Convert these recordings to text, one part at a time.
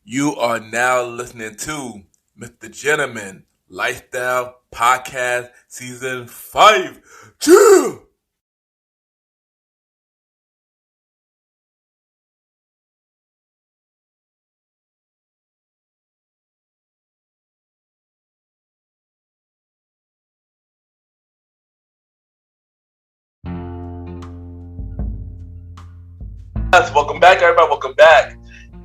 You are now listening to Mr. Gentleman Lifestyle Podcast Season 5. Chill! Yes, welcome back, everybody. Welcome back.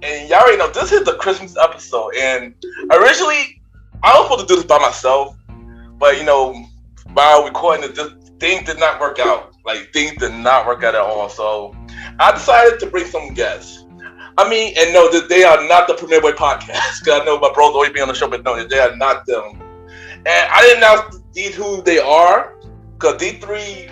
And y'all already know this is the Christmas episode. And originally, I was supposed to do this by myself, but while recording it, things did not work out. Things did not work out at all. So I decided to bring some guests. And no, that they are not the Premier Boy podcast. Because I know my bros always be on the show, but no, they are not them. And I didn't announce these who they are, because these three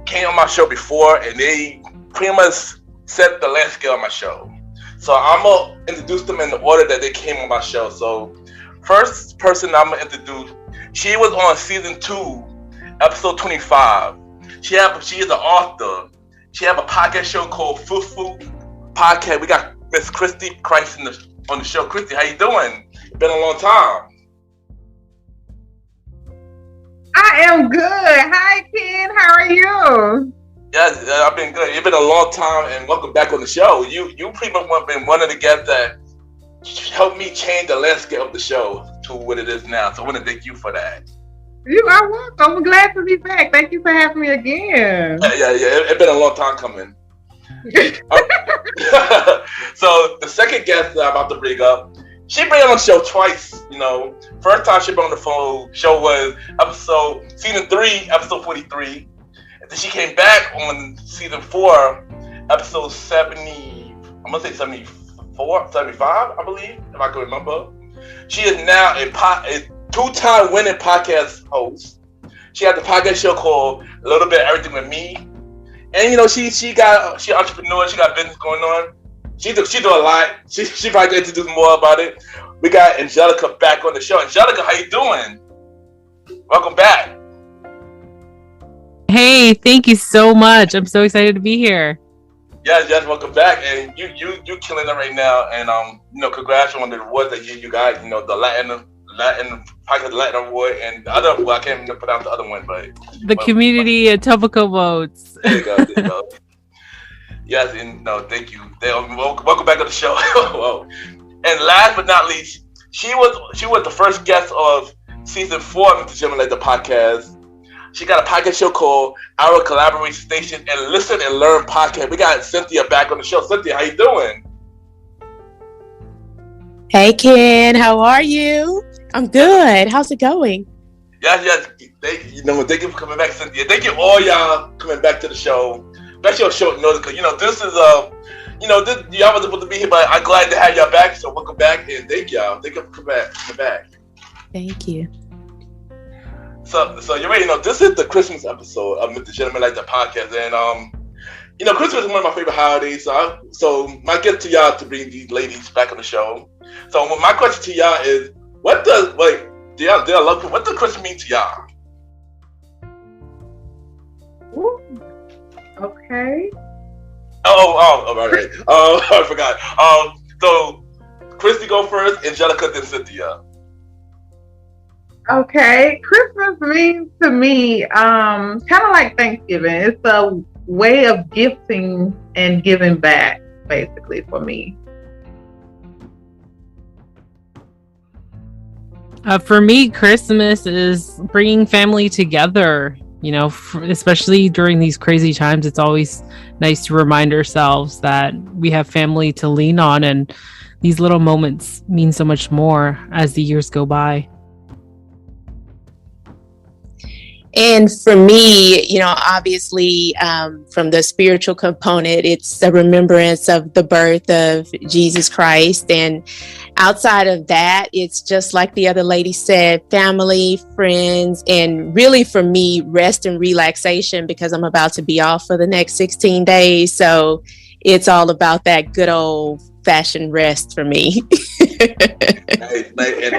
came on my show before, and they pretty much set the landscape on my show. So I'm going to introduce them in the order that they came on my show. So first person I'm going to introduce, she was on season 2, episode 25. She is an author. She have a podcast show called Fistfull Podcast. We got Miss Chrissie on the show. Chrissie, how you doing? It's been a long time. I am good. Hi, Ken. How are you? Yes, I've been good. It's been a long time, and welcome back on the show. You pretty much been one of the guests that helped me change the landscape of the show to what it is now. So I want to thank you for that. You are welcome. I'm glad to be back. Thank you for having me again. Yeah. It's been a long time coming. So the second guest that I'm about to bring up, she been on the show twice. First time she been on the phone show was season 3, episode 43. And then she came back on season 4, episode 70. I'm gonna say 74, 75, I believe, if I can remember. She is now a 2-time winning podcast host. She has a podcast show called A Little Bit of Everything with Me. And she entrepreneur, she got business going on. She do a lot. She probably can introduce more about it. We got Angelica back on the show. Angelica, how you doing? Welcome back. Hey, thank you so much. I'm so excited to be here. Yes, welcome back. And you killing it right now. And congrats on the awards that you got. The Latin podcast Latin award and the other award. I can't even pronounce the other one, but the Community and Topical Votes. There you go. Yes, and no, thank you. Welcome back to the show. Whoa. And last but not least, she was the first guest of season 4 of Mr. Gentleman the podcast. She got a podcast show called Our Collaboration Station and Listen and Learn Podcast. We got Cynthia back on the show. Cynthia, how you doing? Hey, Ken. How are you? I'm good. How's it going? Yes. Thank you for coming back, Cynthia. Thank you all y'all coming back to the show. Especially on short notice, because this is y'all wasn't supposed to be here, but I'm glad to have y'all back. So welcome back and thank y'all. Thank you for coming back. Thank you. So you already know this is the Christmas episode of Mr. Gentleman Like the podcast, and Christmas is one of my favorite holidays. So my gift to y'all to bring these ladies back on the show. So my question to y'all is, what does Christmas mean to y'all? Ooh. Okay. Oh, right. I forgot. So Chrissie go first, Angelica, then Cynthia. Okay. Christmas means to me, kind of like Thanksgiving. It's a way of gifting and giving back, basically, for me. For me, Christmas is bringing family together. Especially during these crazy times, it's always nice to remind ourselves that we have family to lean on, and these little moments mean so much more as the years go by. And for me, obviously, from the spiritual component, it's the remembrance of the birth of Jesus Christ. And outside of that, it's just like the other lady said, family, friends, and really for me, rest and relaxation, because I'm about to be off for the next 16 days. So it's all about that good old fashioned rest for me. Nice. And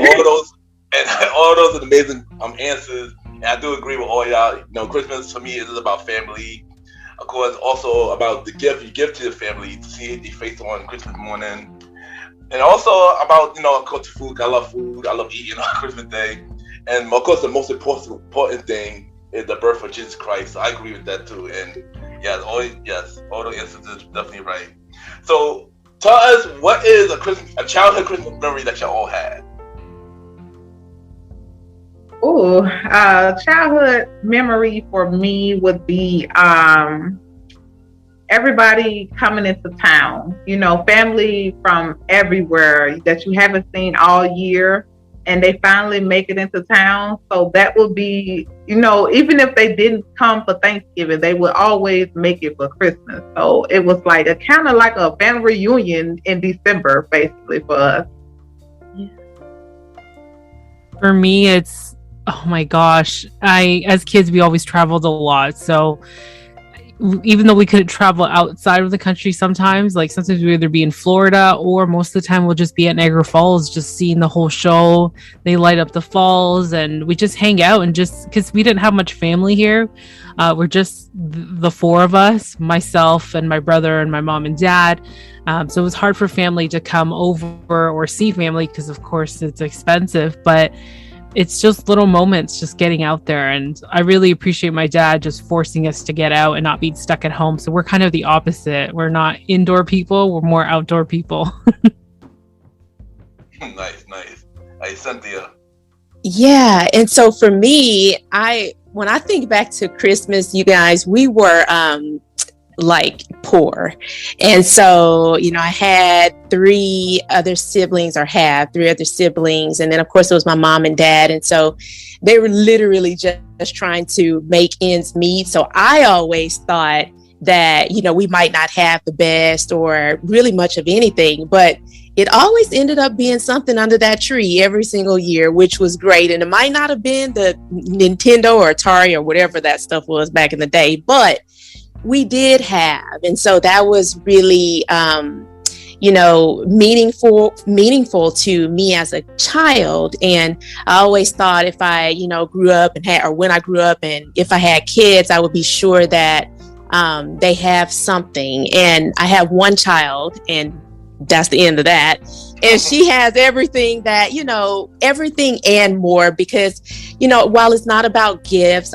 all those are amazing answers. And I do agree with all y'all. Christmas for me is about family. Of course, also about the gift you give to your family to see their face on Christmas morning. And also about, of course, food. I love food. I love eating on Christmas Day. And of course, the most important thing is the birth of Jesus Christ. So I agree with that too. And all the instances definitely right. So tell us, what is a childhood Christmas memory that y'all all had? Oh, childhood memory for me would be everybody coming into town, family from everywhere that you haven't seen all year, and they finally make it into town. So that would be, even if they didn't come for Thanksgiving, they would always make it for Christmas. So it was like a kind of like a family reunion in December, basically, for us. For me, it's, oh my gosh, as kids, we always traveled a lot. So even though we couldn't travel outside of the country sometimes we either be in Florida, or most of the time we'll just be at Niagara Falls, just seeing the whole show. They light up the falls and we just hang out, and just because we didn't have much family here, we're just the four of us, myself and my brother and my mom and dad. So it was hard for family to come over or see family because of course it's expensive, but it's just little moments, just getting out there. And I really appreciate my dad just forcing us to get out and not being stuck at home. So we're kind of the opposite. We're not indoor people. We're more outdoor people. Nice. Hey, Cynthia. Yeah. And so for me, when I think back to Christmas, you guys, we were poor. And so, I had three other siblings. And then of course it was my mom and dad. And so they were literally just trying to make ends meet. So I always thought that, we might not have the best or really much of anything, but it always ended up being something under that tree every single year, which was great. And it might not have been the Nintendo or Atari or whatever that stuff was back in the day, but we did have. And so that was really, meaningful to me as a child. And I always thought if I, grew up when I grew up and if I had kids, I would be sure that they have something. And I have one child, and that's the end of that. And she has everything that, everything and more, because, while it's not about gifts,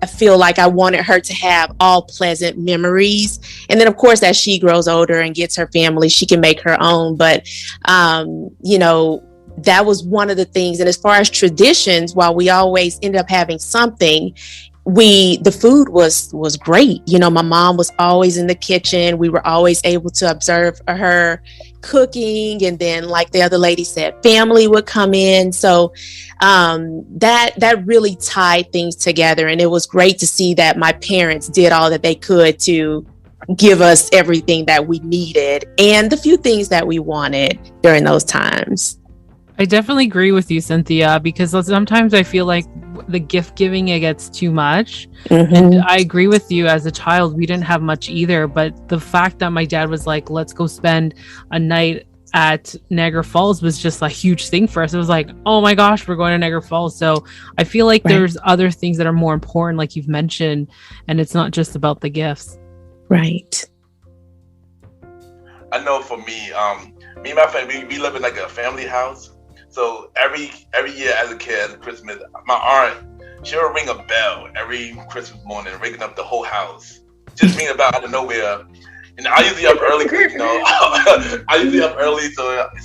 I feel like I wanted her to have all pleasant memories. And then, of course, as she grows older and gets her family, she can make her own. But, that was one of the things. And as far as traditions, while we always ended up having something, the food was great. My mom was always in the kitchen. We were always able to observe her cooking. And then, like the other lady said, family would come in. So that really tied things together. And it was great to see that my parents did all that they could to give us everything that we needed and the few things that we wanted during those times. I definitely agree with you, Cynthia, because sometimes I feel like the gift giving, it gets too much. Mm-hmm. And I agree with you. As a child, we didn't have much either. But the fact that my dad was like, let's go spend a night at Niagara Falls was just a huge thing for us. It was like, oh my gosh, we're going to Niagara Falls. So I feel like there's other things that are more important, like you've mentioned, and it's not just about the gifts. Right. I know for me, me and my family, we live in like a family house. So every year as a kid, at Christmas, my aunt, she would ring a bell every Christmas morning, ringing up the whole house. Just ringing a bell out of nowhere. And I usually up early, so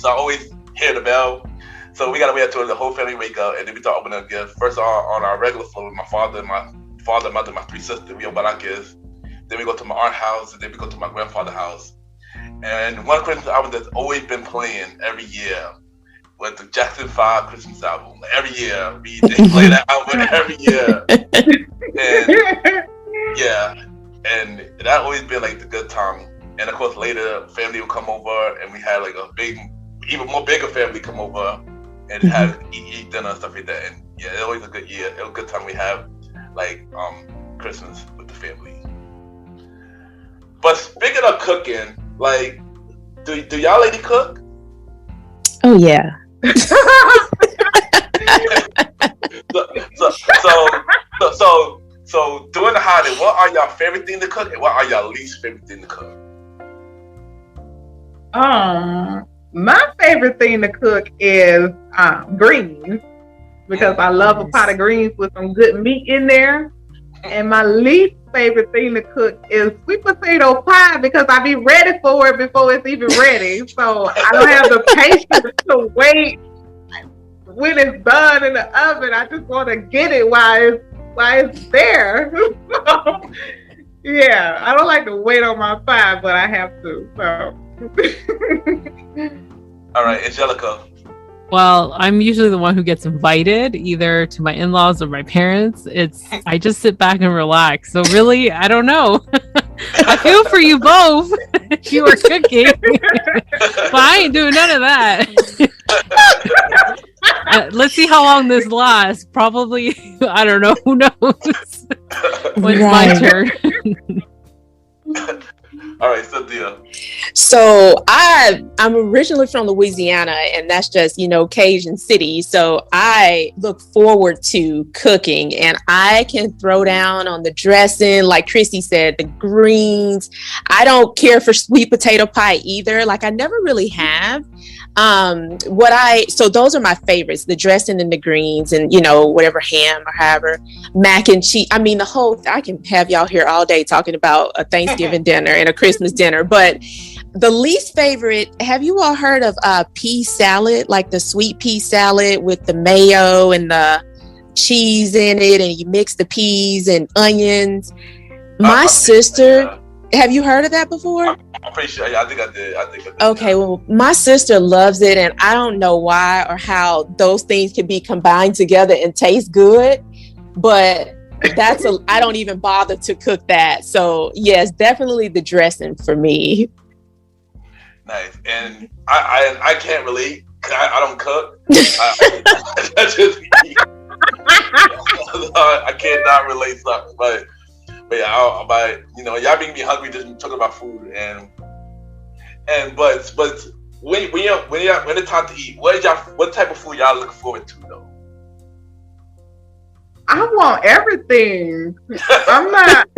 I always hear the bell. So we gotta wait until the whole family wake up, and then we start opening up gifts. First on our regular floor with my father, mother, my three sisters, we open our gifts. Then we go to my aunt's house, and then we go to my grandfather's house. And one Christmas album that's always been playing every year was the Jackson 5 Christmas album. Every year, they play that album every year. And that always been like the good time. And of course, later, family would come over, and we had like a even more bigger family come over and have eat dinner and stuff like that. And yeah, it was always a good year. It was a good time we have like Christmas with the family. But speaking of cooking, like, do y'all lady cook? Oh yeah. So during the holiday, what are y'all favorite thing to cook, and what are y'all least favorite thing to cook? My favorite thing to cook is greens because I love a pot of greens with some good meat in there. And my least favorite thing to cook is sweet potato pie because I be ready for it before it's even ready. So I don't have the patience to wait when it's done in the oven. I just want to get it while it's there. So, yeah, I don't like to wait on my pie, but I have to. So. All right, Angelica. Well, I'm usually the one who gets invited either to my in-laws or my parents. I just sit back and relax. So really, I don't know. I feel for you both if you were cooking. But I ain't doing none of that. Let's see how long this lasts. Probably, I don't know. Who knows? When it's my turn. All right, Cynthia. So I'm originally from Louisiana, and that's just, Cajun city. So I look forward to cooking, and I can throw down on the dressing, like Chrissie said, the greens. I don't care for sweet potato pie either. Like I never really have. So those are my favorites, the dressing and the greens and, whatever ham or however, mac and cheese. I mean, I can have y'all here all day talking about a Thanksgiving dinner and a Christmas dinner, but the least favorite, have you all heard of pea salad, like the sweet pea salad with the mayo and the cheese in it, and you mix the peas and onions? My sister, have you heard of that before? I'm pretty sure. Yeah, I think I did. Okay, well, my sister loves it, and I don't know why or how those things can be combined together and taste good, but I don't even bother to cook that. So yes, definitely the dressing for me. Nice. And I can't relate. I don't cook. That's just me. I cannot relate something, but yeah, y'all make me hungry just talking about food but when it's time to eat, what type of food y'all looking forward to though? I want everything. I'm not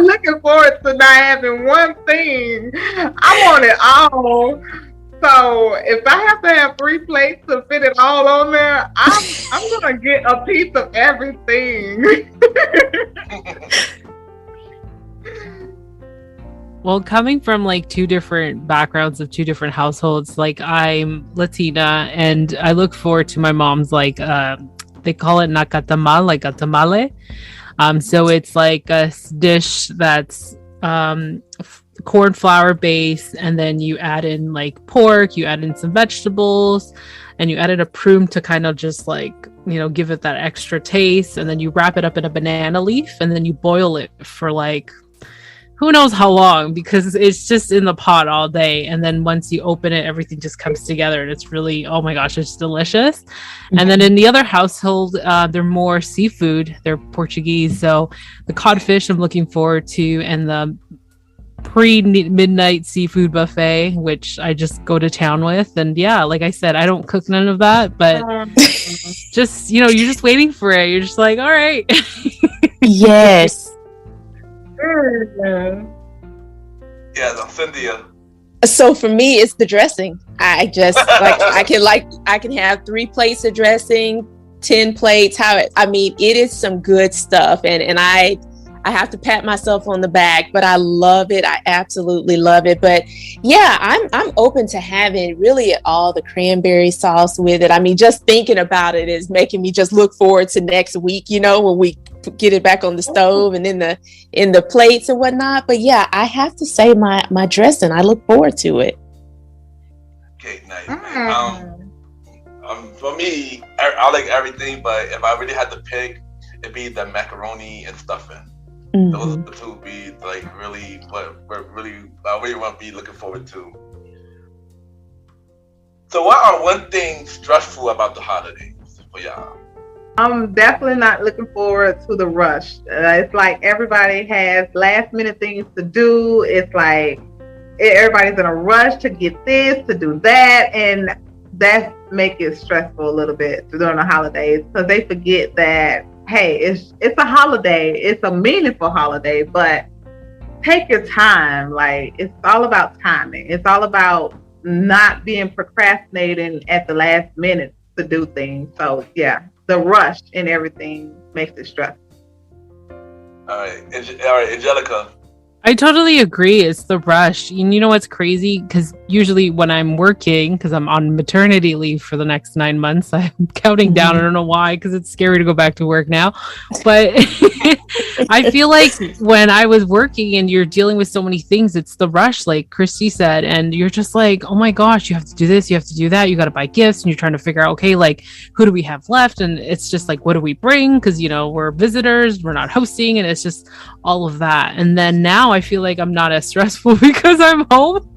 looking forward to not having one thing. I want it all. So if I have to have 3 plates to fit it all on there, I'm gonna get a piece of everything. Well, coming from like 2 different backgrounds of 2 different households, like I'm Latina and I look forward to my mom's they call it nacatamal, like a tamale. So it's like a dish that's corn flour base, and then you add in like pork, you add in some vegetables, and you added a prune to kind of just give it that extra taste, and then you wrap it up in a banana leaf, and then you boil it for like who knows how long, because it's just in the pot all day, and then once you open it, everything just comes together, and it's really, oh my gosh, it's delicious. Mm-hmm. And then in the other household, they're more seafood, they're Portuguese, so the codfish I'm looking forward to, and the pre-midnight seafood buffet, which I just go to town with. And yeah, like I said, I don't cook none of that, but just you're just waiting for it. You're just like, all right. Yes. Yeah, Cynthia. So for me, it's the dressing. I just I can have 3 plates of dressing, 10 plates. It is some good stuff, and I have to pat myself on the back, but I love it. I absolutely love it. But yeah, I'm open to having really all the cranberry sauce with it. I mean, just thinking about it is making me just look forward to next week, when we get it back on the stove and in the plates and whatnot. But yeah, I have to say my dressing, I look forward to it. Okay, nice. For me, I like everything, but if I really had to pick, it'd be the macaroni and stuffing. Mm-hmm. Those are the 2 be like really what I really want to be looking forward to. So what are one thing stressful about the holidays for y'all? I'm definitely not looking forward to the rush. It's like everybody has last minute things to do. It's like everybody's in a rush to get this, to do that, and that makes it stressful a little bit during the holidays, because they forget that, hey, it's a holiday. It's a meaningful holiday, but take your time. Like, it's all about timing. It's all about not being procrastinating at the last minute to do things. So yeah, the rush and everything makes it stressful. All right, Angelica. I totally agree. It's the rush. And you know what's crazy? Because usually when I'm working, because I'm on maternity leave for the next 9 months, I'm counting down. I don't know why, because it's scary to go back to work now. But I feel like when I was working and you're dealing with so many things, it's the rush, like Chrissie said. And you're just like, oh my gosh, you have to do this, you have to do that. You got to buy gifts and you're trying to figure out, okay, like who do we have left? And it's just like, what do we bring? Because, you know, we're visitors, we're not hosting. And it's just all of that. And then now I feel like I'm not as stressful because I'm home.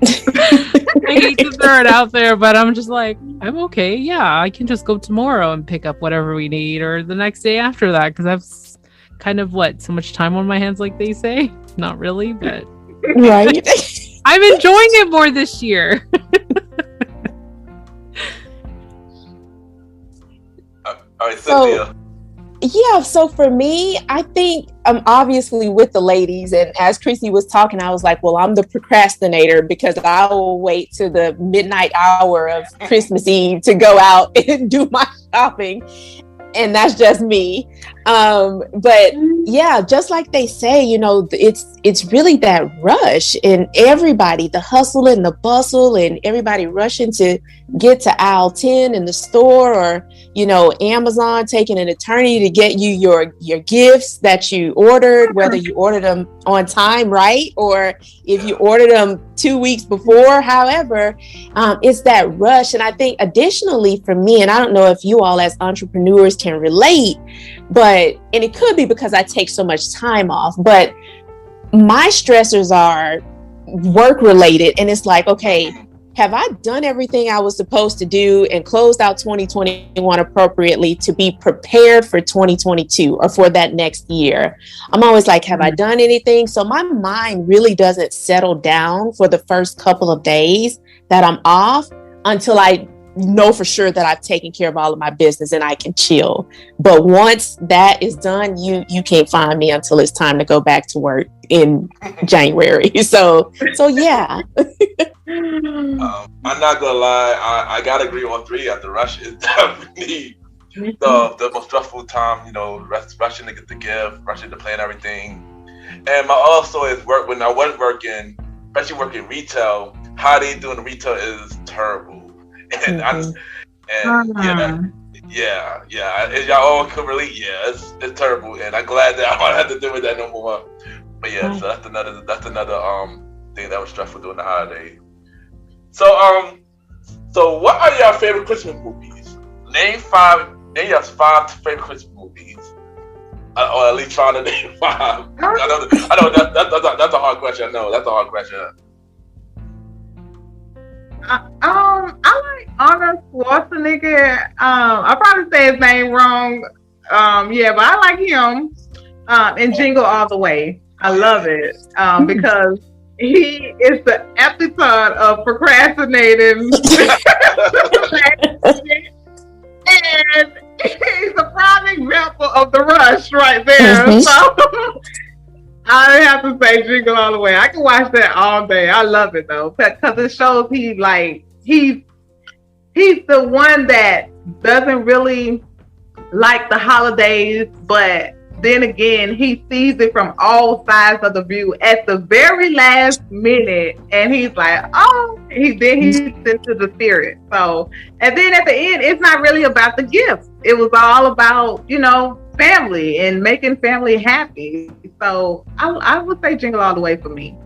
I hate to throw it out there, but I'm just like, I'm okay. Yeah, I can just go tomorrow and pick up whatever we need, or the next day after that, because I've kind of so much time on my hands, like they say. Not really, but right. I'm enjoying it more this year. All right, Cynthia. Yeah, so for me, I think I'm obviously with the ladies. And as Chrissie was talking, I was like, well, I'm the procrastinator because I will wait to the midnight hour of Christmas Eve to go out and do my shopping. And that's just me. But yeah, just like they say, you know, it's really that rush, and everybody, the hustle and the bustle, and everybody rushing to get to aisle 10 in the store, or, you know, Amazon taking an eternity to get you your gifts that you ordered, whether you ordered them on time, right? Or if you ordered them 2 weeks before, however, it's that rush. And I think additionally for me, and I don't know if you all as entrepreneurs can relate, but, and it could be because I take so much time off, but my stressors are work related. And it's like, okay, have I done everything I was supposed to do and closed out 2021 appropriately to be prepared for 2022 or for that next year? I'm always like, have I done anything? So my mind really doesn't settle down for the first couple of days that I'm off until I know for sure that I've taken care of all of my business and I can chill. But once that is done, you can't find me until it's time to go back to work in January. So yeah. I'm not gonna lie, I gotta agree on three. The rush is definitely the most stressful time. You know, rushing to get the gift, rushing to plan everything. And my also is work when I wasn't working, especially working retail. How they doing retail is terrible. And yeah, y'all all can relate. Yeah, it's terrible, and I'm glad that I don't have to deal with that no more. But yeah, so that's another thing that was stressful during the holiday. So what are your favorite Christmas movies? Name your 5 favorite Christmas movies, or at least trying to name 5. I know that's a hard question. I know that's a hard question. I like Arnold Schwarzenegger. I'll probably say his name wrong. Yeah, but I like him. And Jingle All the Way. I love it because he is the epitome of procrastinating. And he's a prime example of the rush right there. So I have to say Jingle All the Way. I can watch that all day. I love it though, because it shows he's the one that doesn't really like the holidays, but then again, he sees it from all sides of the view at the very last minute, and he's like, oh, he's into the spirit. So, and then at the end, it's not really about the gifts. It was all about, you know, family and making family happy. So I would say Jingle All the Way for me.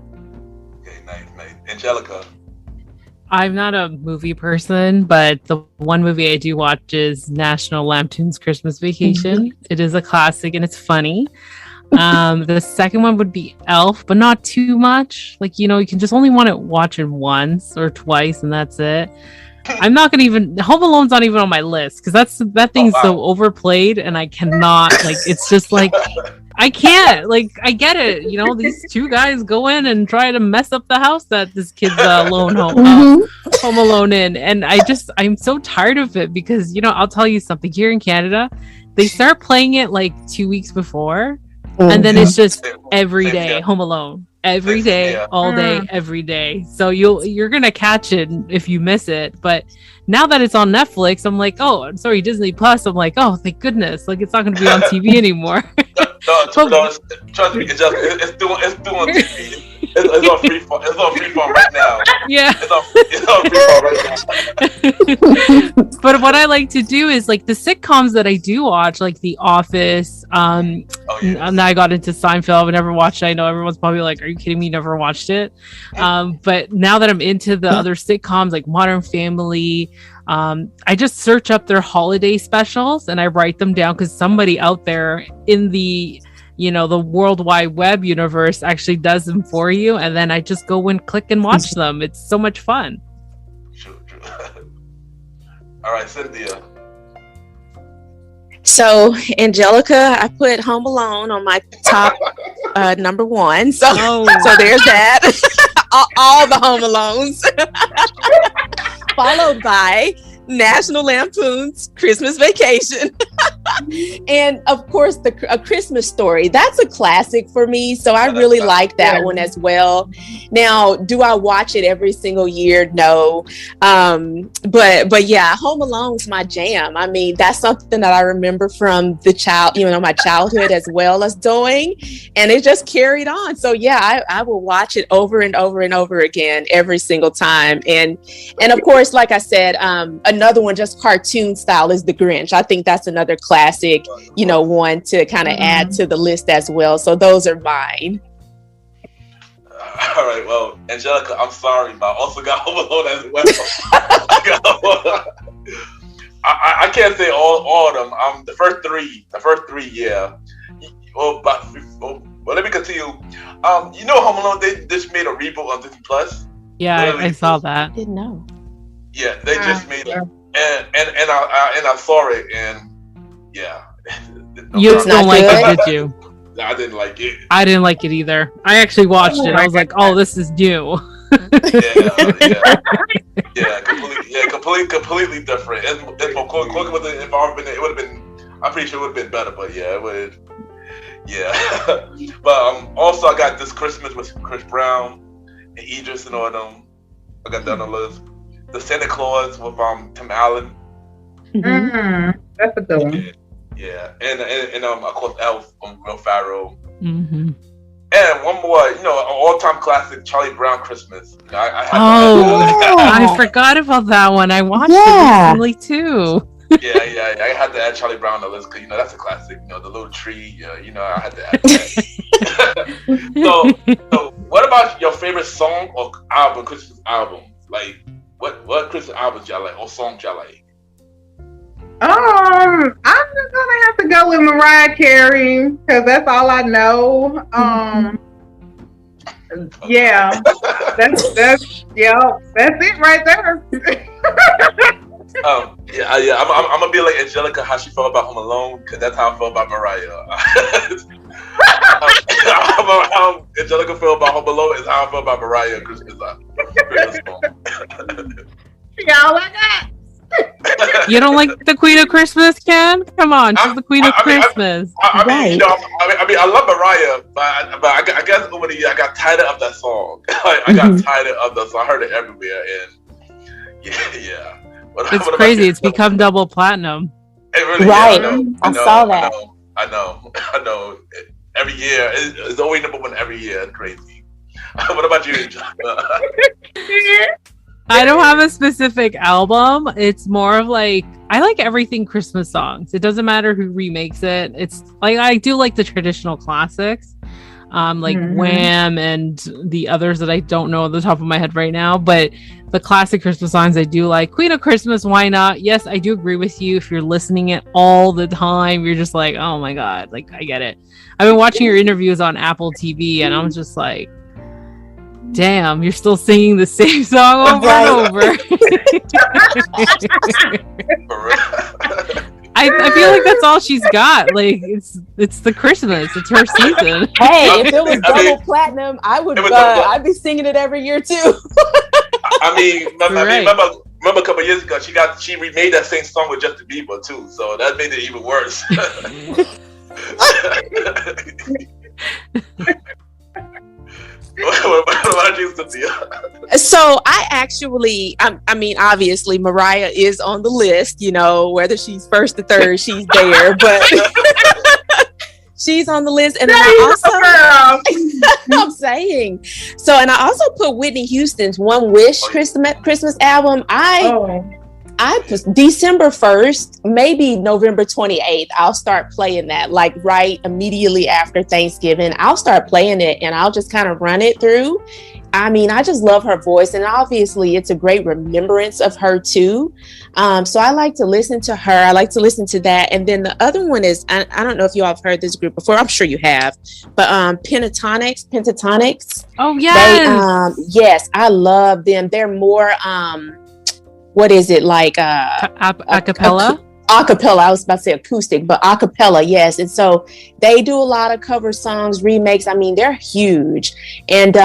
Okay, nice. Angelica. I'm not a movie person, but the one movie I do watch is National Lampoon's Christmas Vacation. It is a classic and it's funny. The second one would be Elf, but not too much. Like, you know, you can just only watch it once or twice and that's it. I'm not gonna even Home Alone's not even on my list because that thing's so overplayed and I cannot, like, it's just like I can't, like, I get it, you know, these two guys go in and try to mess up the house that this kid's home alone in, and I'm so tired of it because, you know, I'll tell you something, here in Canada they start playing it like 2 weeks before and then it's just every day Home Alone. every day, Yeah. all day, every day. So you're gonna catch it if you miss it. But now that it's on Netflix, I'm like, oh, I'm sorry, Disney Plus. I'm like, oh, thank goodness, like it's not gonna be on TV anymore. No, trust me, it's still on TV. It's on freeform. It's on freeform right now. Yeah. It's on freeform right now. But what I like to do is like the sitcoms that I do watch, like The Office. And I got into Seinfeld. I never watched it. I know everyone's probably like, "Are you kidding me? You never watched it?" But now that I'm into the other sitcoms like Modern Family, I just search up their holiday specials and I write them down because somebody out there in the the World Wide Web universe actually does them for you, and then I just go and click and watch them. It's so much fun. True. All right, Cynthia. So, Angelica, I put Home Alone on my top number one. So there's that. all the Home Alones. Followed by National Lampoon's Christmas Vacation. And of course, A Christmas Story. That's a classic for me. So I really like that one as well. Now, do I watch it every single year? No. But yeah, Home Alone's my jam. I mean, that's something that I remember from my childhood as well as doing. And it just carried on. So yeah, I will watch it over and over and over again every single time. And of course, like I said, another one just cartoon style is The Grinch. I think that's another classic, one to kind of add to the list as well. So those are mine. All right, well, Angelica, I'm sorry, but I also got Home Alone as well. I can't say all of them. The first three, yeah. Well, let me continue. Home Alone, they just made a reboot on Disney Plus. Yeah, I saw that. Didn't know. Yeah, they just made it, and I saw it, and yeah. You don't like it, did you? No, I didn't like it. I didn't like it either. I actually watched it. I was like, "Oh, this is new." Completely different. If it would have been, I'm pretty sure it would have been better. But yeah, it would. Yeah, but also I got This Christmas with Chris Brown and Idris and all of them. I got that on the list. The Santa Claus with Tim Allen. That's a good one. Yeah, and of course Elf from Will Ferrell. Mm-hmm. And one more, an all-time classic, Charlie Brown Christmas. I forgot about that one. I watched it recently too. Yeah, I had to add Charlie Brown on the list because that's a classic. The little tree. I had to add that. So what about your favorite song or album, Christmas album? Like, what Christmas albums y'all like or songs y'all like? I'm just gonna have to go with Mariah Carey because that's all I know. Yeah, that's it right there. I'm gonna be like Angelica, how she felt about Home Alone, because that's how I felt about Mariah. How Angelica felt about Home Alone is how I felt about Mariah Christmas song. Y'all like that? You don't like the Queen of Christmas, Ken? Come on, she's the Queen of Christmas. I love Mariah, but I guess over the year I got tired of that song. I got tired of that song. I heard it everywhere, and yeah. It's crazy. It's become double platinum. It really is. I saw that. I know. Every year, it's always number one every year. It's crazy. What about you, I don't have a specific album. It's more of like, I like everything Christmas songs. It doesn't matter who remakes it. It's like, I do like the traditional classics, like Wham and the others that I don't know on the top of my head right now. But the classic Christmas songs I do like. Queen of Christmas, why not? Yes, I do agree with you. If you're listening it all the time, you're just like, oh my God, like I get it. I've been watching your interviews on Apple TV and I'm just like, damn, you're still singing the same song over and over. I feel like that's all she's got. Like it's the Christmas. It's her season. Hey, if it was double platinum, I'd be singing it every year too. Remember a couple years ago, she remade that same song with Justin Bieber too. So that made it even worse. What about you, Cynthia? So I mean, obviously Mariah is on the list, whether she's first or third, she's there, but she's on the list. And then I'm saying, so, and I also put Whitney Houston's One Wish Christmas album. I December 1st, maybe November 28th, I'll start playing that, like right immediately after Thanksgiving. I'll start playing it and I'll just kind of run it through. I mean, I just love her voice, and obviously it's a great remembrance of her too. So I like to listen to her. I like to listen to that. And then the other one is, I don't know if you all have heard this group before. I'm sure you have, but Pentatonics. Oh, yes. Yes, I love them. They're more, what is it, like acapella? Acapella. I was about to say acoustic, but acapella, yes. And so they do a lot of cover songs, remakes. I mean, they're huge. And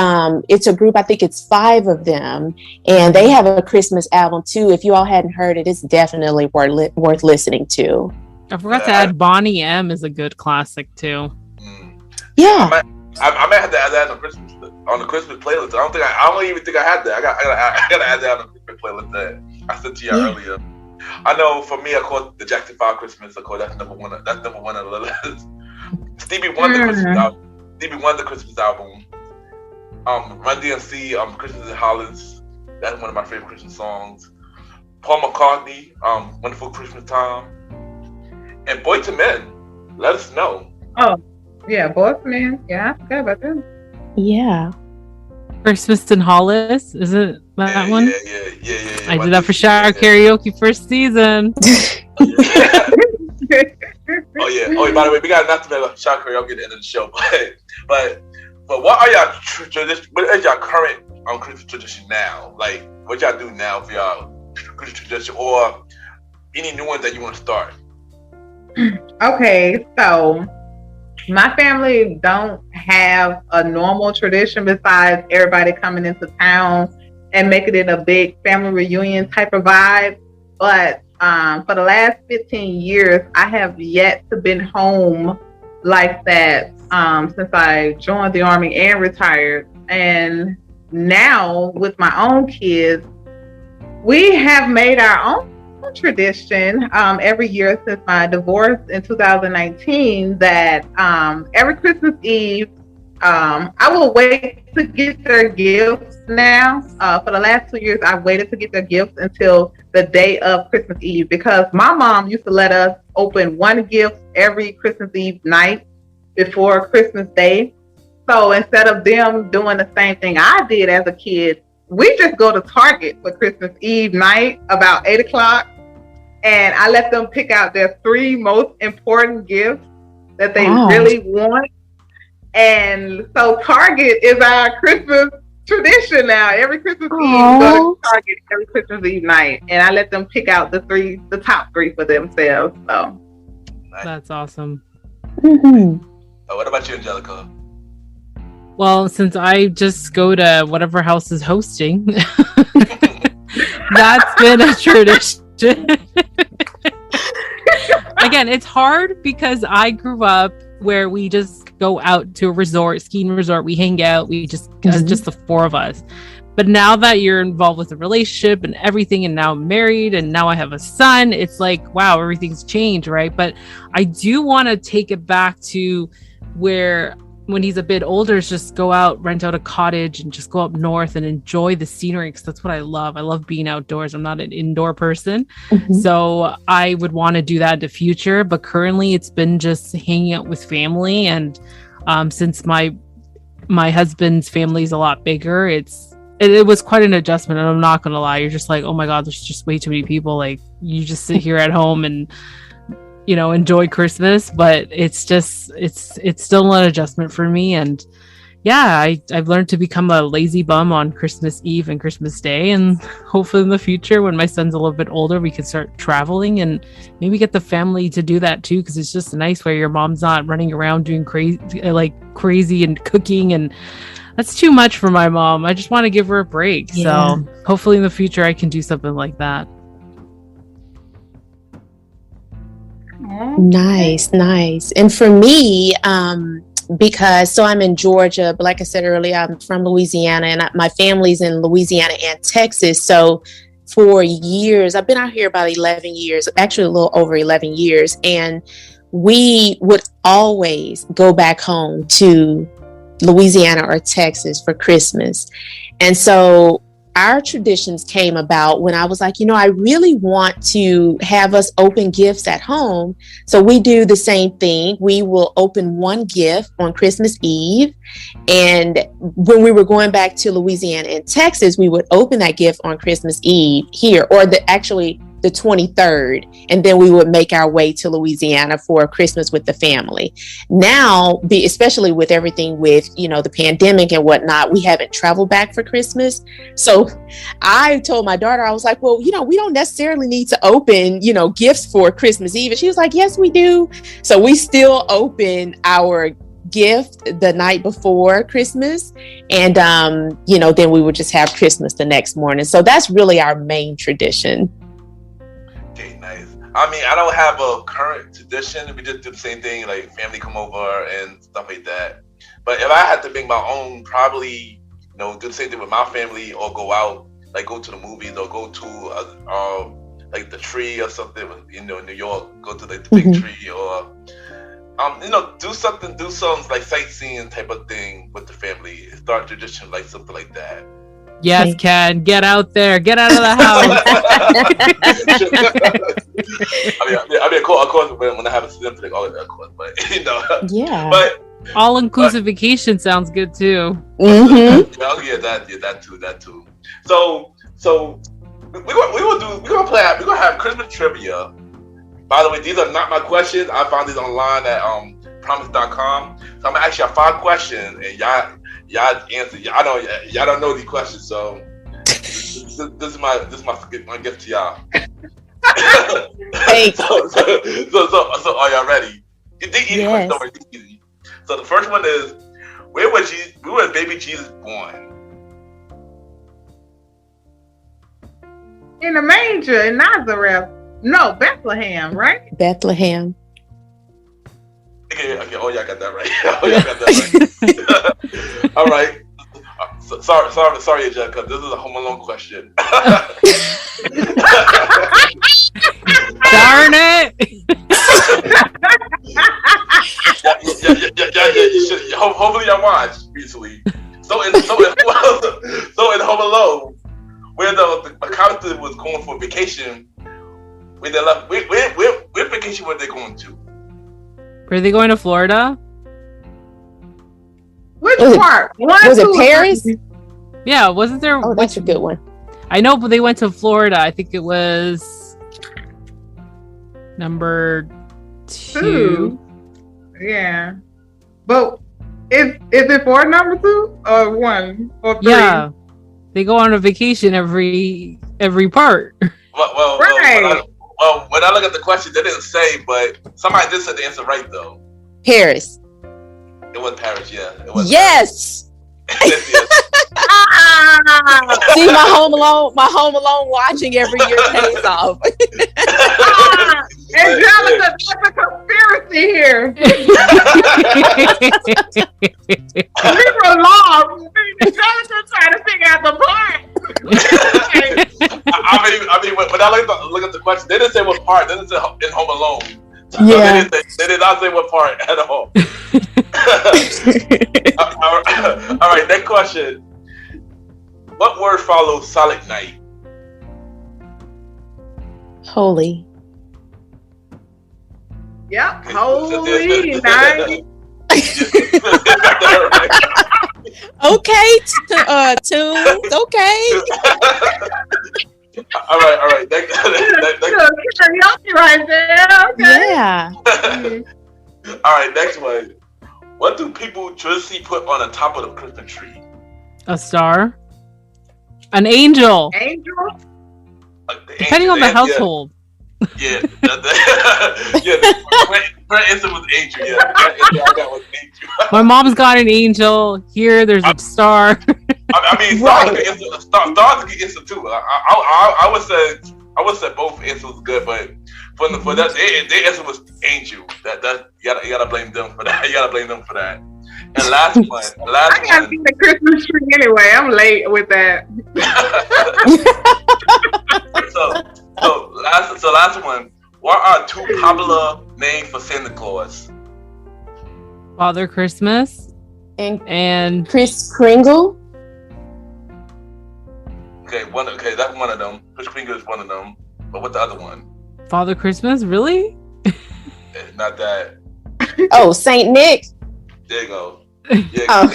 it's a group, I think it's 5 of them. And they have a Christmas album too. If you all hadn't heard it, it's definitely worth listening to. I forgot to add Bonnie M is a good classic too. Yeah. I might have to add that on the Christmas playlist. I don't even think I had that. I gotta add that on the Christmas playlist that I sent to you earlier. I know for me, of course, the Jackson 5 Christmas, of course, that's number one on the list. Stevie Wonder Christmas album. Run DMC, Christmas in Hollis. That's one of my favorite Christmas songs. Paul McCartney, Wonderful Christmas Time. And Boyz II Men, Let Us Know. Oh, yeah, Boyz II Men. Yeah, I forgot about them. Yeah. Christmas in Hollis, is it that one? Yeah. I did that for Shower Karaoke first season. Oh yeah. Oh, by the way, we got not to make a Shower Karaoke at the end of the show, but what are y'all tradition? What is y'all current Christmas tradition now? Like, what y'all do now for y'all Christmas tradition, or any new ones that you want to start? Okay, so my family don't have a normal tradition besides everybody coming into town and making it a big family reunion type of vibe. But for the last 15 years, I have yet to been home like that since I joined the Army and retired. And now with my own kids, we have made our own tradition every year since my divorce in 2019 that every Christmas Eve I will wait to get their gifts now. For the last 2 years, I've waited to get their gifts until the day of Christmas Eve because my mom used to let us open one gift every Christmas Eve night before Christmas Day. So instead of them doing the same thing I did as a kid, we just go to Target for Christmas Eve night about 8 o'clock. And I let them pick out their 3 most important gifts that they really want. And so Target is our Christmas tradition now. Every Christmas Eve, we go to Target every Christmas Eve night. And I let them pick out the top 3 for themselves. So that's awesome. Mm-hmm. What about you, Angelica? Well, since I just go to whatever house is hosting, that's been a tradition. Again, it's hard because I grew up where we just go out to a skiing resort, we hang out, just the 4 of us. But now that you're involved with a relationship and everything, and now I'm married and now I have a son, it's like, wow, everything's changed, right? But I do want to take it back to where when he's a bit older, is just go out, rent out a cottage and just go up north and enjoy the scenery, because that's what I love. I love being outdoors. I'm not an indoor person. Mm-hmm. So I would want to do that in the future. But currently it's been just hanging out with family. And since my husband's family is a lot bigger, it was quite an adjustment. And I'm not going to lie. You're just like, oh my God, there's just way too many people. Like, you just sit here at home and enjoy Christmas, but it's still an adjustment for me. And yeah, I've learned to become a lazy bum on Christmas Eve and Christmas Day, and hopefully in the future when my son's a little bit older, we can start traveling and maybe get the family to do that too, because it's just nice where your mom's not running around doing crazy and cooking, and that's too much for my mom. I just want to give her a break. Yeah. So hopefully in the future I can do something like that. Nice. And for me, because so I'm in Georgia, but like I said earlier, I'm from Louisiana, and my family's in Louisiana and Texas. So for years, I've been out here about 11 years, actually a little over 11 years. And we would always go back home to Louisiana or Texas for Christmas. And so our traditions came about when I was like, I really want to have us open gifts at home. So we do the same thing. We will open one gift on Christmas Eve. And when we were going back to Louisiana and Texas, we would open that gift on Christmas Eve here, or the 23rd. And then we would make our way to Louisiana for Christmas with the family. Now, especially with everything with, the pandemic and whatnot, we haven't traveled back for Christmas. So I told my daughter, I was like, well, we don't necessarily need to open, gifts for Christmas Eve. And she was like, yes, we do. So we still open our gift the night before Christmas. And, then we would just have Christmas the next morning. So that's really our main tradition. Okay, nice. I mean, I don't have a current tradition. We just do the same thing, like family come over and stuff like that. But if I had to make my own, probably, do the same thing with my family, or go out, like go to the movies, or go to like the tree or something, in New York, go to the big tree, or do some like sightseeing type of thing with the family. Start a tradition like something like that. Yes, Ken, get out there, get out of the house. I mean, of course, when I have a student, like, of course, but yeah. But all-inclusive vacation sounds good too. Mm-hmm. That too. So we're gonna have Christmas trivia. By the way, these are not my questions. I found these online at promise.com. So I'm gonna ask y'all 5 questions, and y'all answer. Y'all don't know these questions, so this is my gift to y'all. Thanks. So are y'all ready? Yes. Easy. So the first one is, where was baby Jesus born? In the manger in Nazareth. No, Bethlehem, right? Bethlehem. Okay. Oh, y'all got that right. All right. Sorry, Angelica. This is a Home Alone question. Darn it! Yeah, hopefully y'all watched recently. So in Home Alone, where the character was going for vacation, where vacation were they going to? Were they going to Florida? Which part? Was it Paris? Yeah, wasn't there? Oh, that's a good one. I know, but they went to Florida. I think it was number 2. Yeah, but is it for number 2 or 1 or 3? Yeah, they go on a vacation every part. Well, right. Well, when I look at the question, they didn't say, but somebody did say the answer right though. Paris. It was Paris, yeah. It was yes. Paris. See, my Home Alone watching every year pays off. Angelica, that's a conspiracy here. We were lost. Angelica trying to figure out the part. I mean, when I look at the question, they didn't say what part. They didn't say in Home Alone. So yeah. They did not say what part at all. All right, next question. What word follows Silent Night? Holy. Yep, holy night. Okay, tunes. Okay. All right. Next. Karaoke right there. Okay. Yeah. All right, next one. What do people traditionally put on the top of the Christmas tree? A star. An angel. Angel? Depending on the household. Yeah. Her answer was angel. Yeah. I got was angel. My mom's got an angel. Here, there's a star. I mean, stars can answer too. I would say both answers was good, but for that, their answer was angel. That you gotta blame them for that. You gotta blame them for that. And last one. I gotta see the Christmas tree anyway. I'm late with that. so last one. What are two popular names for Santa Claus? Father Christmas and Kris Kringle. Okay, that's one of them. Kris Kringle is one of them. But what's the other one? Father Christmas, really? Not that. Oh, Saint Nick. There you go. Yeah,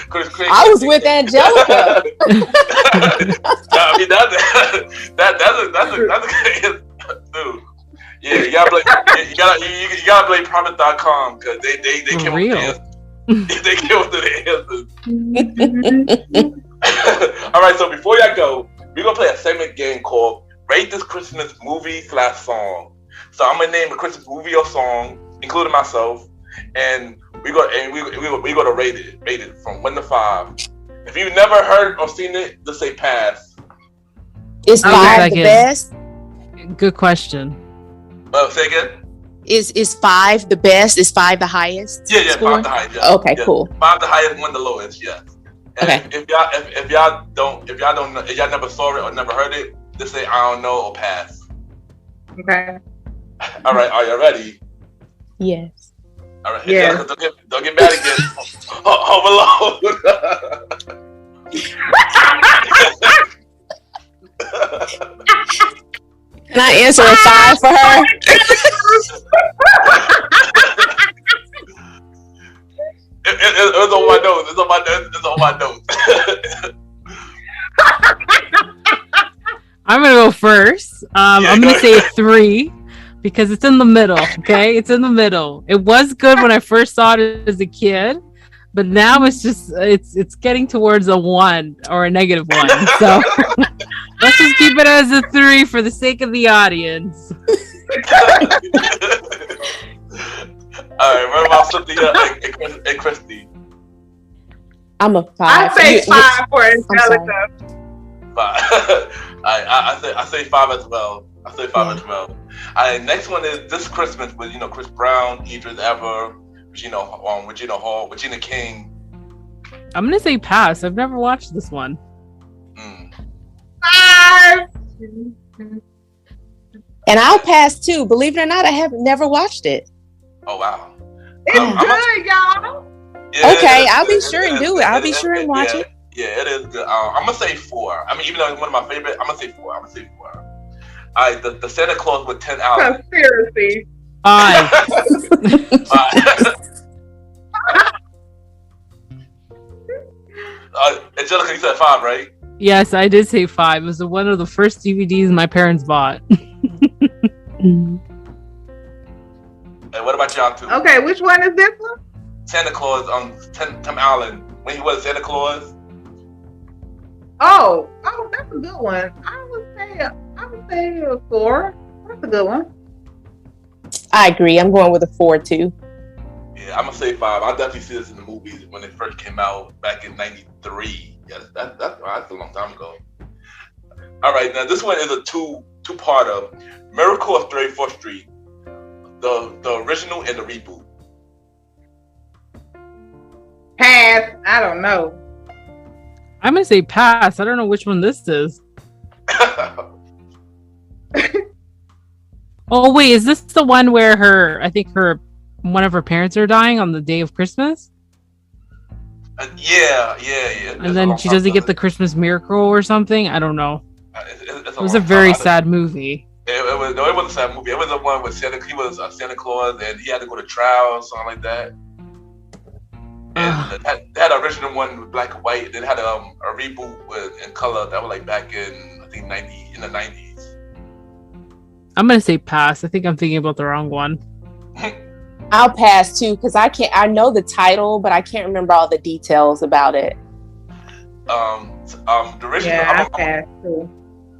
Kris Kringle. I was with Angelica. I mean, that's a good dude. Yeah, you gotta blame Promise.com because they came real. They came up with the answers. All right, so before y'all go, we're gonna play a segment game called Rate This Christmas Movie / Song. So I'm gonna name a Christmas movie or song, including myself, and we're gonna rate it from 1 to 5. If you've never heard or seen it, just say pass. Is 5 the best? Good question. Say again. Is 5 the best? Is 5 the highest? Yeah, score? 5 the highest. Yeah. Okay, yeah. cool. 5 the highest, 1 the lowest. Yes. And okay. If y'all don't know, if y'all never saw it or never heard it, just say I don't know or pass. Okay. All right. Are you ready? Yes. All right. Yeah. Don't get mad again. Home Alone. Can I answer a 5 for her? It's on my notes. It's on my notes. I'm gonna go first. I'm gonna say 3 because it's in the middle. Okay, it's in the middle. It was good when I first saw it as a kid, but now it's getting towards a 1 or a -1. So let's just keep it as a 3 for the sake of the audience. All right, what about Cynthia and Chrissie? I'm a 5. I say 5 for Angelica. 5. I say 5 as well. As well. All right, next one is This Christmas with Chris Brown, Idris Elba, Regina Hall, Regina King. I'm gonna say pass. I've never watched this one. 5. And I'll pass too. Believe it or not, I have never watched it. Oh wow. It's good, y'all. Yeah, okay, I'll be sure and do it. I'll be sure and watch it. Yeah, it is good. I'm gonna say 4. I mean, even though it's one of my favorite, I'm gonna say 4. All right, the Santa Claus with 10 hours. Conspiracy. 5. Angelica, you said 5, right? Yes, I did say 5. It was one of the first DVDs my parents bought. And what about y'all two? Okay, which one is this one? Santa Claus Tim Allen when he was Santa Claus. Oh, that's a good one. I would say a 4. That's a good one. I agree. I'm going with a 4 too. Yeah, I'm gonna say 5. I definitely see this in the movies when it first came out back in '93. Yeah, that's a long time ago. All right, now this one is a two-parter. Miracle of 34th Street, the original and the reboot. Pass. I don't know. I'm gonna say pass. I don't know which one this is. Oh wait, is this the one where one of her parents are dying on the day of Christmas? Yeah. And then she doesn't get the Christmas miracle or something. I don't know. It was a very sad movie. It wasn't a sad movie. It was the one with Santa. He was Santa Claus, and he had to go to trial or something like that. And they had an original one with black and white. Then had a reboot in color that was like back in I think in the 90s. I'm gonna say pass. I think I'm thinking about the wrong one. I'll pass too because I know the title, but I can't remember all the details about it. The original. Yeah, I pass too.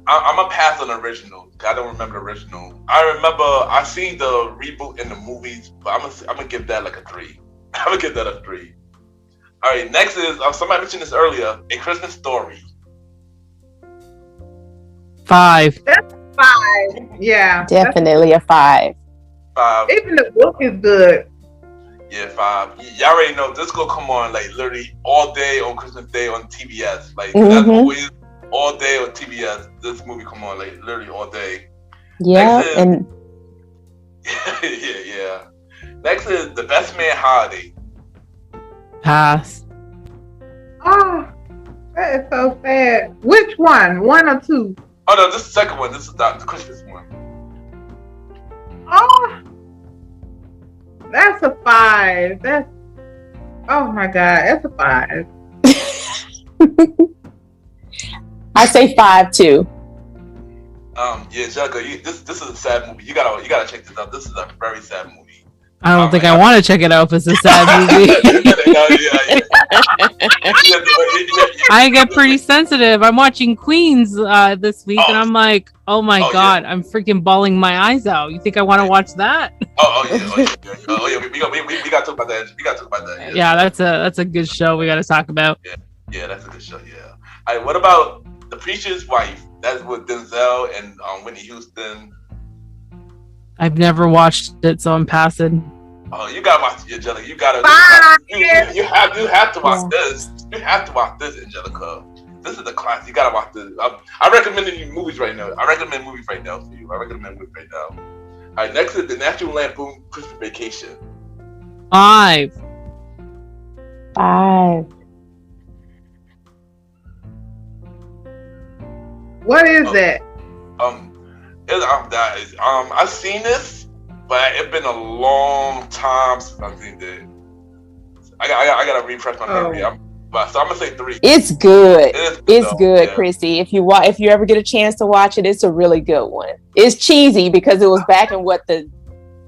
I'm a pass on the original. I don't remember the original. I seen the reboot in the movies, but I'm gonna give that like a 3. I'm gonna give that a 3. All right, next is somebody mentioned this earlier. A Christmas Story. 5. That's 5. Yeah, definitely a 5. 5. Even the book is good. Yeah, 5. Y'all already know this gonna come on like literally all day on Christmas Day on TBS. Like that's always all day on TBS. This movie come on like literally all day. Yeah, and yeah. Next is The Best Man Holiday. Pass. Oh, that is so sad. Which one? 1 or 2? Oh no, this is the second one. This is the Christmas one. Oh, that's a 5. That's, oh my God, that's a 5. I say 5 too. Yeah, Angelica, this is a sad movie. You gotta check this out. This is a very sad movie. I don't think I want to check it out if it's a sad movie. I get pretty sensitive. I'm watching Queens this week, and I'm like, oh my God, I'm freaking bawling my eyes out. You think I want to watch that? Yeah. We gotta talk about that. Yeah, that's a good show. We gotta talk about. Yeah, that's a good show. Yeah. All right, what about The Preacher's Wife? That's with Denzel and Whitney Houston. I've never watched it, so I'm passing. Oh, you gotta watch it, Angelica. You gotta. You have to watch this. You have to watch this, Angelica. This is a classic. You gotta watch this. I recommend you movies right now. I recommend movies right now for you. All right, next is The National Lampoon Christmas Vacation. 5. What is that? I've seen this, but it's been a long time since I've seen it. I gotta refresh my memory. So I'm gonna say 3. It's good. It's good, yeah. Chrissy. If you ever get a chance to watch it, it's a really good one. It's cheesy because it was back in the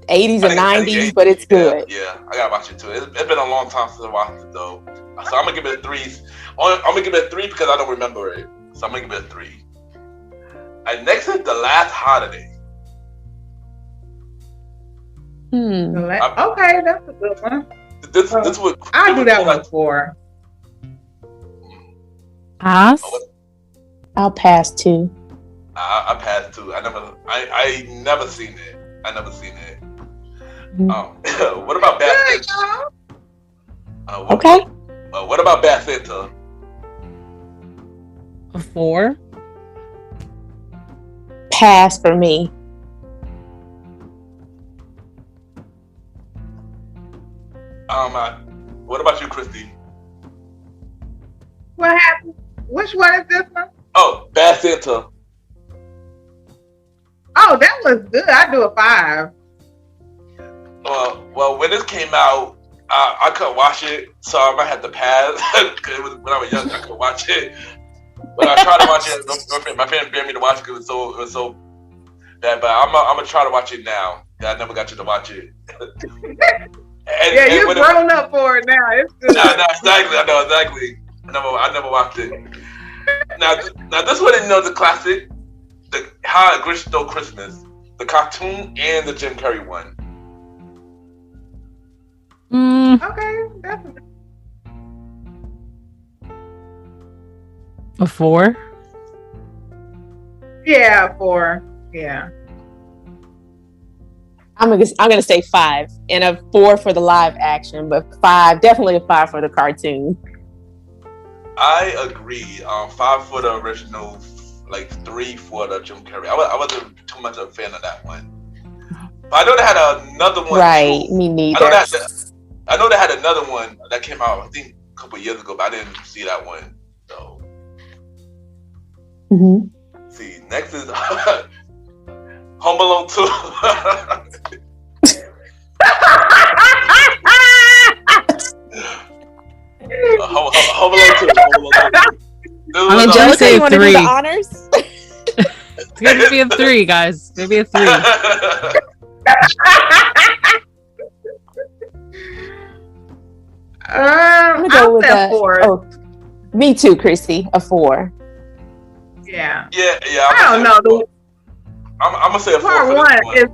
80s and 90s, but it's good. Yeah, I gotta watch it too. It's been a long time since I watched it though, so I'm gonna give it a 3. I'm gonna give it a 3 because I don't remember it. So I'm gonna give it a 3. And next is The Last Holiday. Okay, that's a good one. This would. I'll do that one 4. Pass. I'll pass too. I passed too. I never seen it. What about Bad Santa? Okay. What about Bad Santa? A 4. Pass for me. What about you, Chrissie? What happened? Which one is this one? Oh, Bad Santa. Oh, that was good. I do a 5. Well, when this came out, I couldn't watch it, so I might have to pass. Because when I was young, I couldn't watch it. But I tried to watch it. My parents dared me to watch it because it was so bad. But I'm gonna try to watch it now. I never got you to watch it. You're grown up for it now. It's good. No, exactly. I know exactly. I never watched it. Now this one is the classic, the How I Grinch Stole Christmas, the cartoon and the Jim Carrey one. Okay, that's a 4. Yeah, 4. Yeah. I'm gonna say 5 and a 4 for the live action, but 5, definitely a 5 for the cartoon. I agree. 5 for the original, like 3 for the Jim Carrey. I wasn't too much of a fan of that one. But I know they had another one. Right, too. me neither. I know they had another one that came out, I think, a couple years ago, but I didn't see that one. So, see, next is Home Alone 2. Home Alone 2. Angelica, you want to do the honors? It's gonna be a 3, guys. Maybe a 3. I'm gonna go with a 4. Oh, me too, Chrissy. A 4. Yeah. I don't know. I'm gonna say a 4. Part 1 is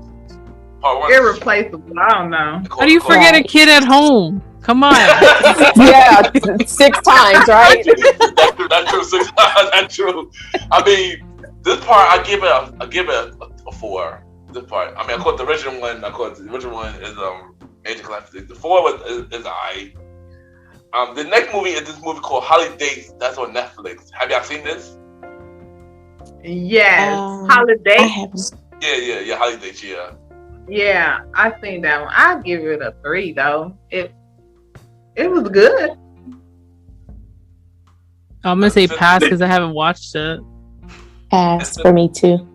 irreplaceable. I don't know. How do you forget a kid at home? Come on. Yeah, 6 times, right? That's true. 6 times. That's true. I mean, this part I give it a 4. This part. I mean, of course, the original one. Of course, the original one is major classic. The 4 is I. The next movie is this movie called Holidays. That's on Netflix. Have y'all seen this? Yes. Holiday. I haven't. Yeah. Holidays. Yeah. Yeah, I seen that one. I'll give it a 3 though. It was good. I'm gonna say pass because I haven't watched it. Pass for me too.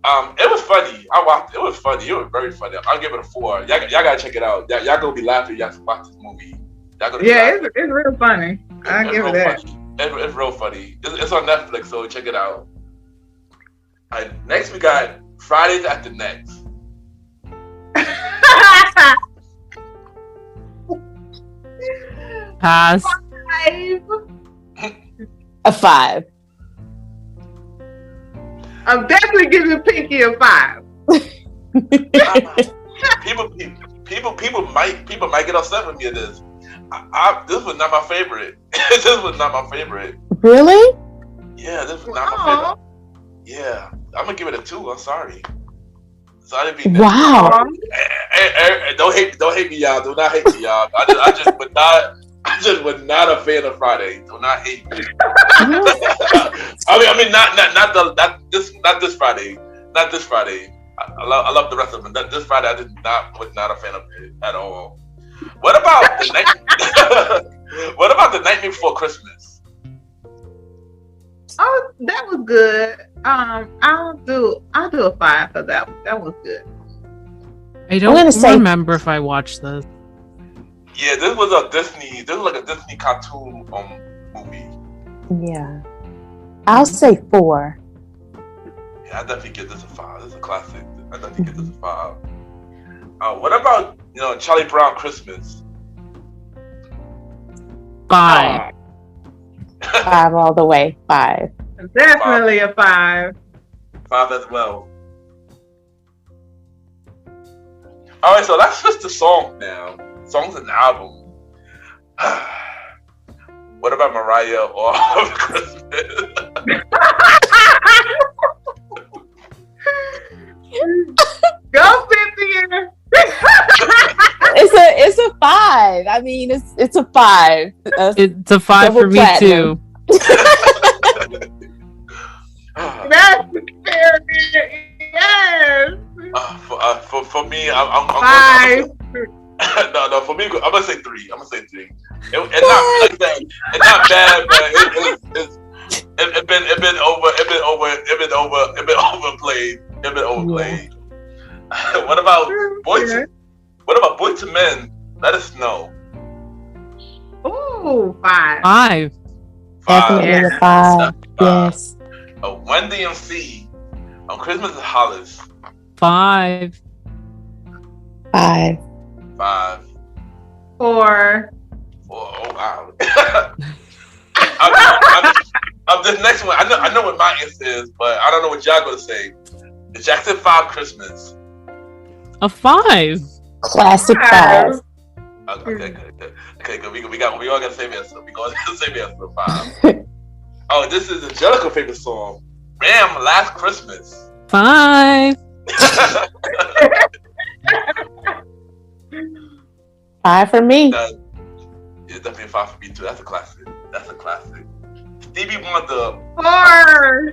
It was funny. I watched. It was funny. It was very funny. I'll give it a 4. Y'all gotta check it out. Y'all gonna be laughing. Y'all should watch this movie. It's real funny. I'll give it that. It's real funny. It's on Netflix, so check it out. All right, next we got Fridays After Next. Pass. 5. A 5. I'm definitely giving Pinky a 5. People might get upset with me at this. This was not my favorite. This was not my favorite. Really? Yeah, this was not my favorite. Yeah, I'm gonna give it a 2. I'm sorry. So I didn't be wow. Hey, don't hate me, y'all. Do not hate me, y'all. I just was not a fan of Friday. Do not hate me. I mean, not this Friday. Not this Friday. I love the rest of them. This Friday, was not a fan of it at all. What about the night? What about the Night Before Christmas? Oh, that was good. I'll do a 5 for that. That was good. I don't remember if I watched this. Yeah, this was like a Disney cartoon movie. Yeah. I'll say 4. Yeah, I definitely give this a 5. This is a classic. I definitely give this a 5. What about Charlie Brown Christmas? 5. 5 all the way. 5. Definitely a 5. 5 as well. All right, so let's switch to songs now. Songs and album. What about Mariah or Christmas? Go, Cynthia. It's a 5. I mean, it's a 5. It's a 5 for me too. That's fair. Yes. For me, I'm 5. No. For me, I'm gonna say 3. It's not bad, but it's been overplayed. Yeah. What about Boys to Men? Let us know. Ooh, 5. 5. Definitely a 5. Yes. When DMC on Christmas is Hollis. 5. 5. 4. Oh wow. This next one, I know what my answer is, but I don't know what y'all gonna say. The Jackson 5 Christmas. A 5. Classic 5. Okay, good. We all got the same answer. We got the same answer. 5. Oh, this is Angelica's favorite song. Bam, Last Christmas. 5. 5 for me. It's definitely a 5 for me too. That's a classic. Stevie Wonder. 4.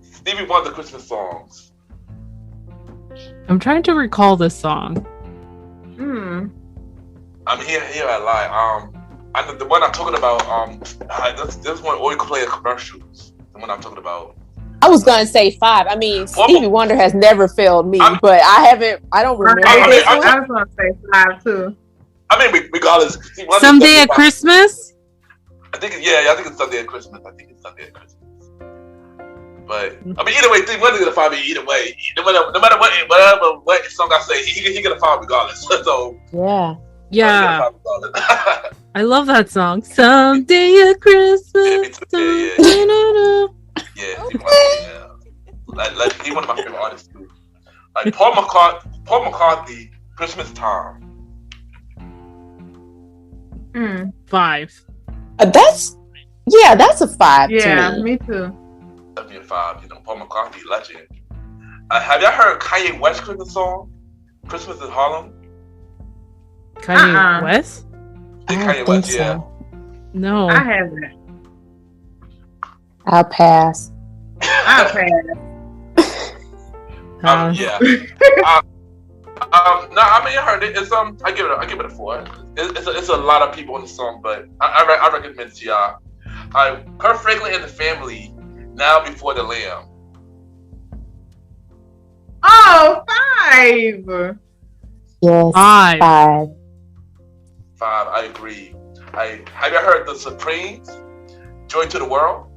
Stevie Wonder Christmas songs. I'm trying to recall this song. I'm here I lie. I know the one I'm talking about. This one always play in commercials. The one I'm talking about. I was gonna say 5. I mean, Stevie Wonder has never failed me, but I don't remember. I was gonna say 5 too. I mean, regardless. Someday at Christmas. I think it's Someday at Christmas. But I mean, either way, Stevie Wonder gonna find me either way. No matter what song I say, he gonna find me regardless. So yeah. I love that song. Someday at Christmas. Yeah. Like he's one of my favorite artists too. Like Paul McCartney, Christmas Time. 5. That's a 5 Yeah, to me. me too. Definitely a 5. Paul McCartney, legend. Have y'all heard Kanye West Christmas song? Christmas in Harlem. Kanye West? I don't Kanye think West, so. yeah. No. I haven't. I'll pass. I'll pass. Yeah. No, I mean, I heard it. It's I give it a 4. It's a lot of people in the song, but I recommend it to y'all. Kurt Franklin and the Family, Now Before the Lamb. Oh, 5. Yes, 5. 5. 5, I agree. Have you heard the Supremes, Joy to the World?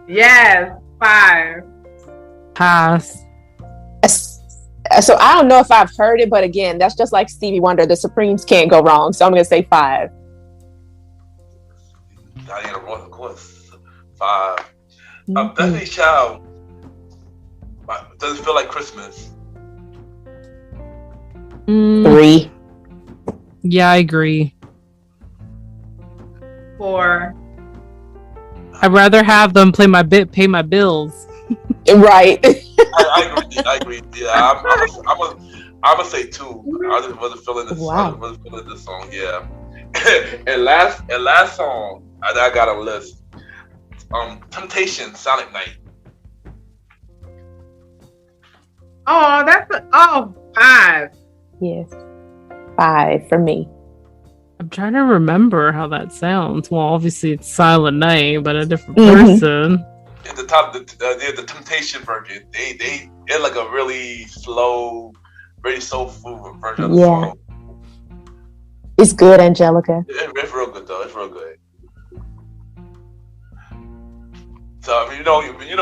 Yes, 5. Pass. So I don't know if I've heard it, but again, that's just like Stevie Wonder. The Supremes can't go wrong. So I'm going to say 5. Diana Ross, of course. 5. Destiny Child, Does It Feel Like Christmas? 3. Yeah, I agree. 4. I'd rather have them pay my bills. Right. I agree. Yeah, I'm gonna say 2. I just wasn't feeling this. Wow. I wasn't feeling this song. Yeah. and last song I got a list. Temptation, Sonic Night. Oh, 5. Yes. 5 for me. I'm trying to remember how that sounds. Well, obviously it's Silent Night, but a different person. At the top, the Temptation version, they're like a really slow, very soulful version of the song. It's good, Angelica. It's real good though. It's real good. So you know,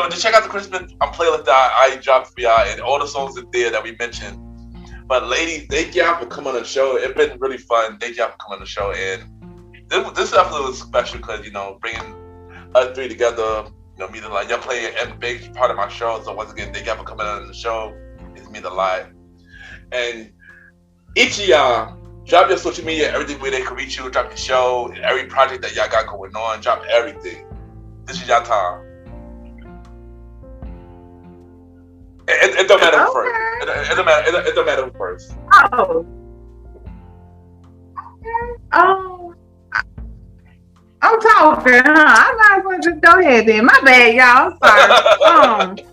just check out the Christmas playlist that I dropped for y'all, and all the songs in there that we mentioned. But ladies, thank y'all for coming on the show. It's been really fun. Thank y'all for coming on the show, and this episode was special because bringing us 3 together. Meaning like y'all play a big part of my show. So once again, thank y'all for coming on the show. It means a lot. And each of y'all, drop your social media, everything where they can reach you. Drop your show, every project that y'all got going on. Drop everything. This is y'all time. It don't matter who first. It don't matter who first. Oh. Okay. Oh. I'm talking, huh? I might as well just go ahead then. My bad, y'all. Sorry.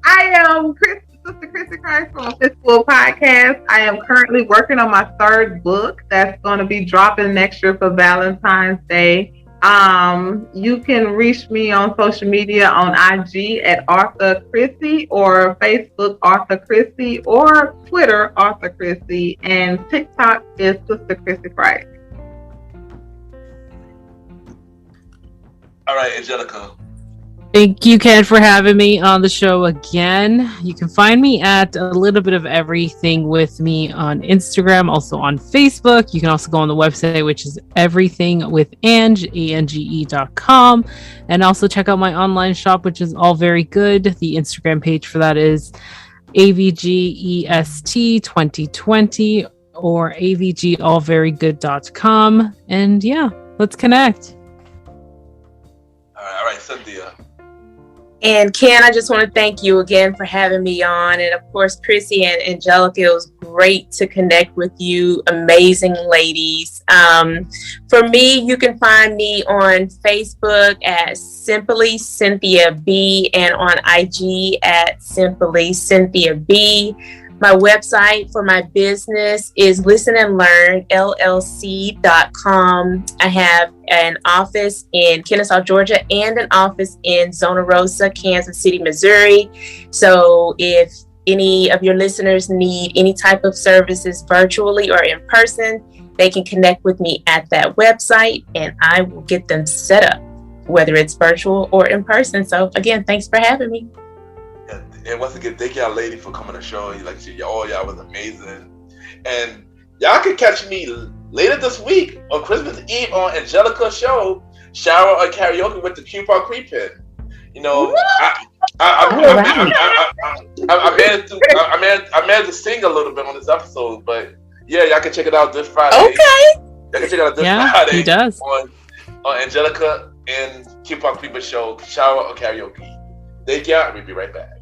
I am Sister Chrissie Christ from Fistfull Podcast. I am currently working on my 3rd book that's going to be dropping next year for Valentine's Day. You can reach me on social media on IG at Arthur Chrissie, or Facebook Arthur Chrissie, or Twitter Arthur Chrissie, and TikTok is Sister Chrissie Christ. All right, Angelica. Thank you, Ken, for having me on the show again. You can find me at A Little Bit of Everything with me on Instagram, also on Facebook. You can also go on the website, which is everythingwithange.com, and also check out my online shop, which is all very good. The Instagram page for that is AVGEST2020 or avgallverygood.com. And yeah, let's connect. All right, Cynthia. And Ken, I just want to thank you again for having me on. And of course, Chrissie and Angelica, it was great to connect with you. Amazing ladies. For me, you can find me on Facebook at Simply Cynthia B, and on IG at Simply Cynthia B. My website for my business is listenandlearnllc.com. I have an office in Kennesaw, Georgia, and an office in Zona Rosa, Kansas City, Missouri. So if any of your listeners need any type of services virtually or in person, they can connect with me at that website and I will get them set up, whether it's virtual or in person. So again, thanks for having me. And once again, thank y'all ladies for coming on the show. Y'all was amazing. And y'all can catch me later this week on Christmas Eve on Angelica's show, Shower or Karaoke with the Coupon Creeping. I managed to sing a little bit on this episode, but yeah, y'all can check it out this Friday. Okay. Y'all can check it out this Friday. He does. On Angelica and Coupon Creeping show, Shower or Karaoke. Thank y'all. We'll be right back.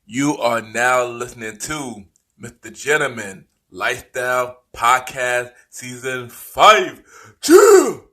You are now listening to Mr. Gentleman Lifestyle Podcast Season 5. Chill!